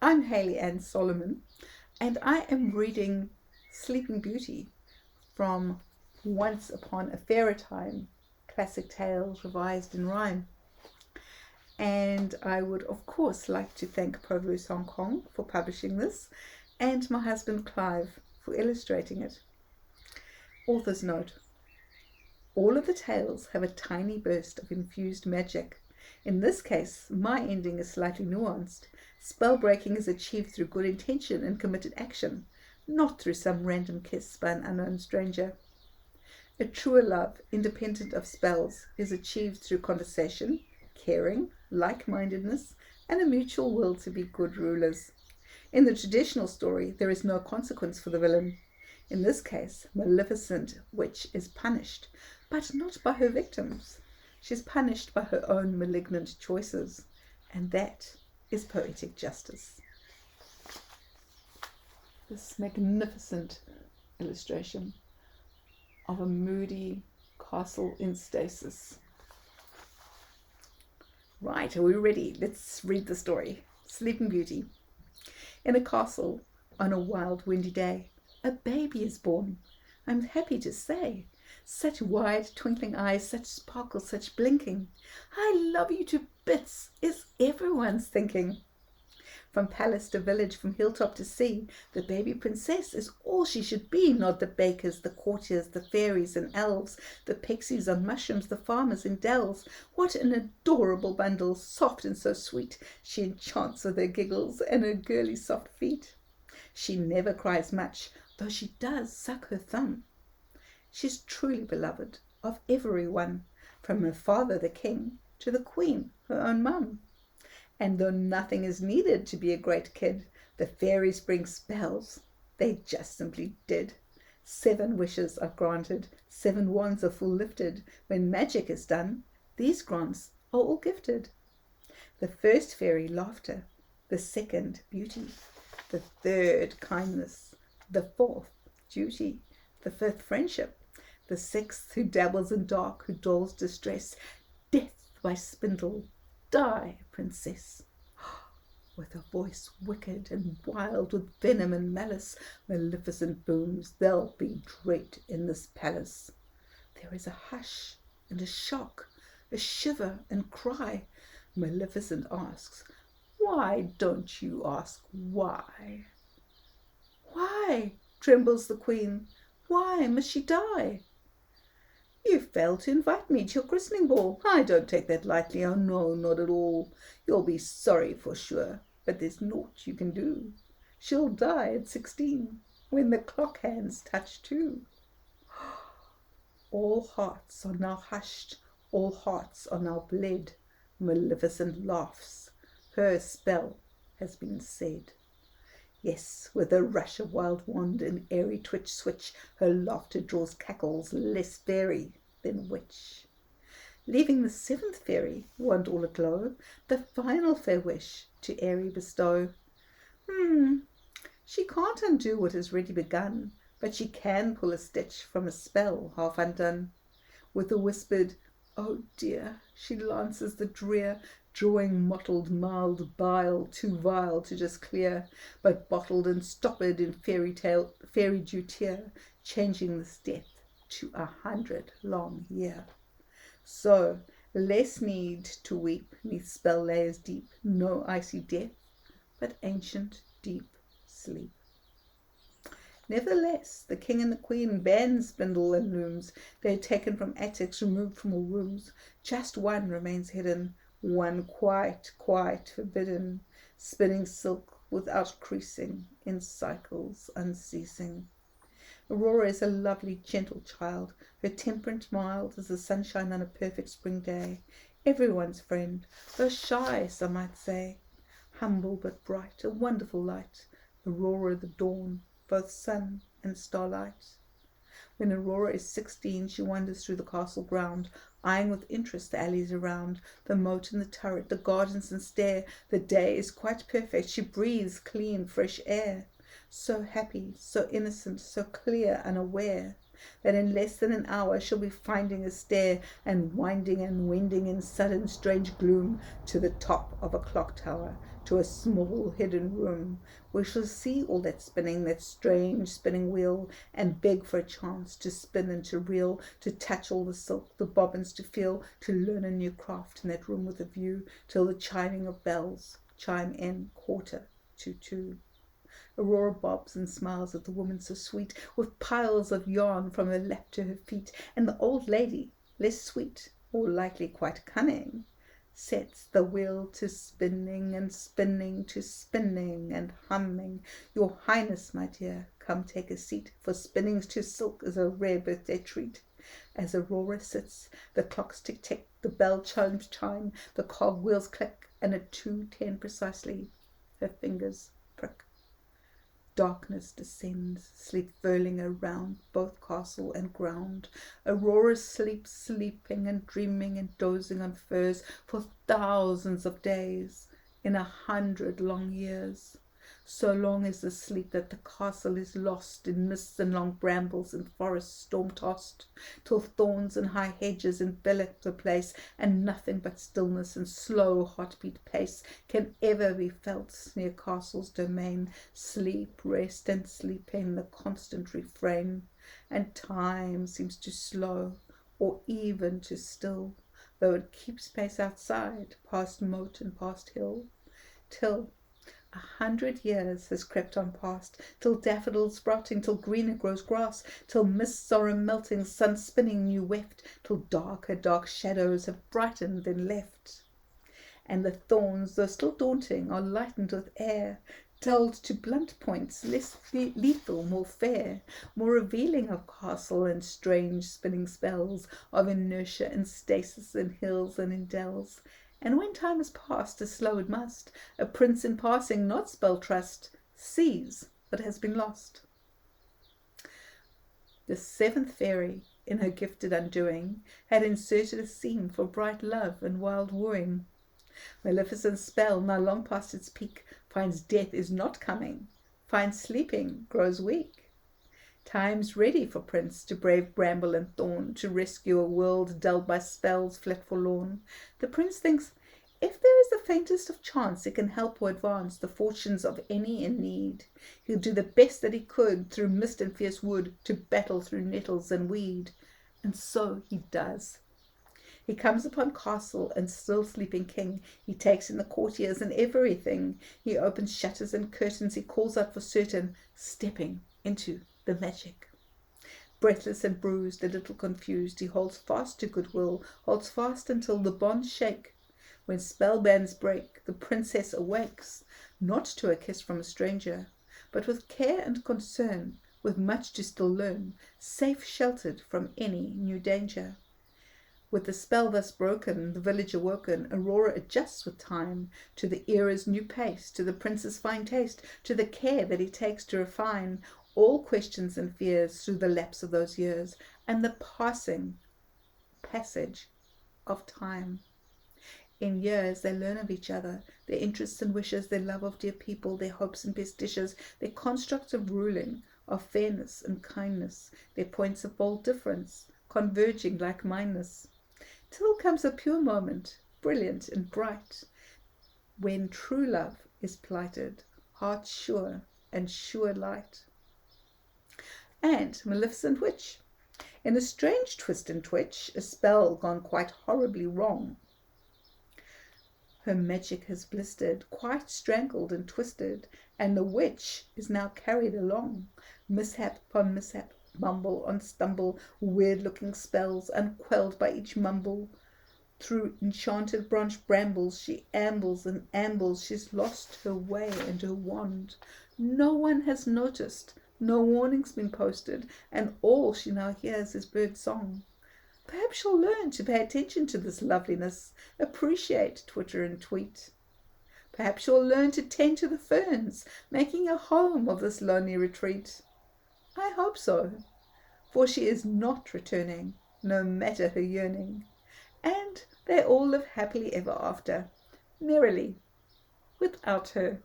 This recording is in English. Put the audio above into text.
I'm Hayley Ann Solomon, and I am reading Sleeping Beauty from Once Upon a Fairy Time, Classic Tales Revised in Rhyme. And I would, of course, like to thank Proverse Hong Kong for publishing this, and my husband Clive for illustrating it. Author's note: all of the tales have a tiny burst of infused magic. In this case, my ending is slightly nuanced. Spell breaking is achieved through good intention and committed action, not through some random kiss by an unknown stranger. A truer love, independent of spells, is achieved through conversation, caring, like-mindedness, and a mutual will to be good rulers. In the traditional story, there is no consequence for the villain. In this case, Maleficent Witch is punished, but not by her victims. She's punished by her own malignant choices, and that is poetic justice. This magnificent illustration of a moody castle in stasis. Right, are we ready? Let's read the story. Sleeping Beauty. In a castle on a wild, windy day, a baby is born. I'm happy to say. Such wide, twinkling eyes, such sparkle, such blinking. I love you to bits, is everyone's thinking. From palace to village, from hilltop to sea, the baby princess is all she should be, not the bakers, the courtiers, the fairies and elves, the pixies on mushrooms, the farmers in dells. What an adorable bundle, soft and so sweet. She enchants with her giggles and her girly soft feet. She never cries much, though she does suck her thumb. She's truly beloved of every one, from her father the king to the queen, her own mum. And though nothing is needed to be a great kid, the fairies bring spells. They just simply did. 7 wishes are granted, 7 wands are full lifted. When magic is done, these grants are all gifted. The first fairy, laughter; the second, beauty; the third, kindness; the fourth, duty; the fifth, friendship; the sixth, who dabbles in dark, who dulls distress. Death by spindle, die, princess. With a voice wicked and wild, with venom and malice, Maleficent booms, there'll be dread in this palace. There is a hush and a shock, a shiver and cry. Maleficent asks, why don't you ask why? Why, trembles the queen, why must she die? You failed to invite me to your christening ball. I don't take that lightly, oh no, not at all. You'll be sorry for sure, but there's naught you can do. She'll die at 16, when the clock hands touch 2. All hearts are now hushed, all hearts are now bled. Maleficent laughs, her spell has been said. Yes, with a rush of wild wand and airy twitch switch, her laughter draws cackles less fairy than witch. Leaving the 7th fairy, wand all aglow, the final fair wish to airy bestow. She can't undo what has already begun, but she can pull a stitch from a spell half undone. With a whispered, oh dear, she lances the drear, drawing mottled mild bile, too vile to just clear, but bottled and stoppered in fairy dew tear, changing this death to 100 long year. So less need to weep neath spell layers deep, no icy death, but ancient deep sleep. Nevertheless, the king and the queen ban spindle and looms. They are taken from attics, removed from all rooms. Just one remains hidden, one quite forbidden, spinning silk without creasing in cycles unceasing. Aurora is a lovely, gentle child, her temperament mild as the sunshine on a perfect spring day. Everyone's friend, though shy, some might say. Humble but bright, a wonderful light, Aurora the dawn, both sun and starlight. When Aurora is 16, she wanders through the castle ground, eyeing with interest the alleys around, the moat and the turret, the gardens and stair. The day is quite perfect, she breathes clean, fresh air. So happy, so innocent, so clear, unaware. that in less than an hour she'll be finding a stair and winding in sudden strange gloom to the top of a clock tower, to a small hidden room, where she'll see all that spinning, that strange spinning wheel, and beg for a chance to spin and to reel, to touch all the silk, the bobbins to feel, to learn a new craft in that room with a view, till the chiming of bells chime in 1:45. Aurora bobs and smiles at the woman so sweet, with piles of yarn from her lap to her feet, and the old lady, less sweet, or likely quite cunning, sets the wheel to spinning and spinning to spinning and humming. Your Highness, my dear, come take a seat, for spinning's to silk is a rare birthday treat. As Aurora sits, the clocks tick-tick, the bell chimes chime, the cog wheels click, and at 2:10 precisely, her fingers prick. Darkness descends, sleep whirling around both castle and ground. Aurora sleeps, sleeping and dreaming and dozing on furs for thousands of days, in 100 long years. So long is the sleep that the castle is lost in mists and long brambles and forests storm-tossed, till thorns and high hedges envelop the place, and nothing but stillness and slow heartbeat pace can ever be felt near castle's domain. Sleep, rest, and sleeping, the constant refrain, and time seems to slow, or even to still, though it keeps pace outside, past moat and past hill, till 100 years has crept on past, till daffodils sprouting, till greener grows grass, till mists are a-melting, sun spinning new weft, till darker dark shadows have brightened and left, and the thorns, though still daunting, are lightened with air, dulled to blunt points, less lethal, more fair, more revealing of castle and strange spinning spells, of inertia and stasis in hills and in dells. And when time has passed, as slow it must, a prince in passing, not spell trust, sees what has been lost. The seventh fairy, in her gifted undoing, had inserted a seam for bright love and wild wooing. Maleficent's spell, now long past its peak, finds death is not coming, finds sleeping grows weak. Time's ready for prince to brave bramble and thorn, to rescue a world dulled by spells flit forlorn. The prince thinks, if there is the faintest of chance he can help or advance the fortunes of any in need, he'll do the best that he could through mist and fierce wood, to battle through nettles and weed. And so he does. He comes upon castle and still sleeping king. He takes in the courtiers and everything. He opens shutters and curtains. He calls out for certain, stepping into the magic. Breathless and bruised, a little confused, he holds fast to goodwill, holds fast until the bonds shake. When spell bands break, the princess awakes, not to a kiss from a stranger, but with care and concern, with much to still learn, safe sheltered from any new danger. With the spell thus broken, the village awoken, Aurora adjusts with time, to the era's new pace, to the prince's fine taste, to the care that he takes to refine all questions and fears through the lapse of those years, and the passage of time. In years they learn of each other, their interests and wishes, their love of dear people, their hopes and best dishes, their constructs of ruling, of fairness and kindness, their points of bold difference, converging like-mindedness, till comes a pure moment, brilliant and bright, when true love is plighted, heart sure and sure light. And Maleficent Witch, in a strange twist and twitch, a spell gone quite horribly wrong. Her magic has blistered, quite strangled and twisted, and the witch is now carried along, mishap upon mishap, mumble on stumble, weird-looking spells, unquelled by each mumble. Through enchanted branch brambles she ambles and ambles, she's lost her way and her wand. No one has noticed, no warning's been posted, and all she now hears is bird song. Perhaps she'll learn to pay attention to this loveliness, appreciate twitter and tweet. Perhaps she'll learn to tend to the ferns, making a home of this lonely retreat. I hope so, for she is not returning, no matter her yearning. And they all live happily ever after, merrily, without her.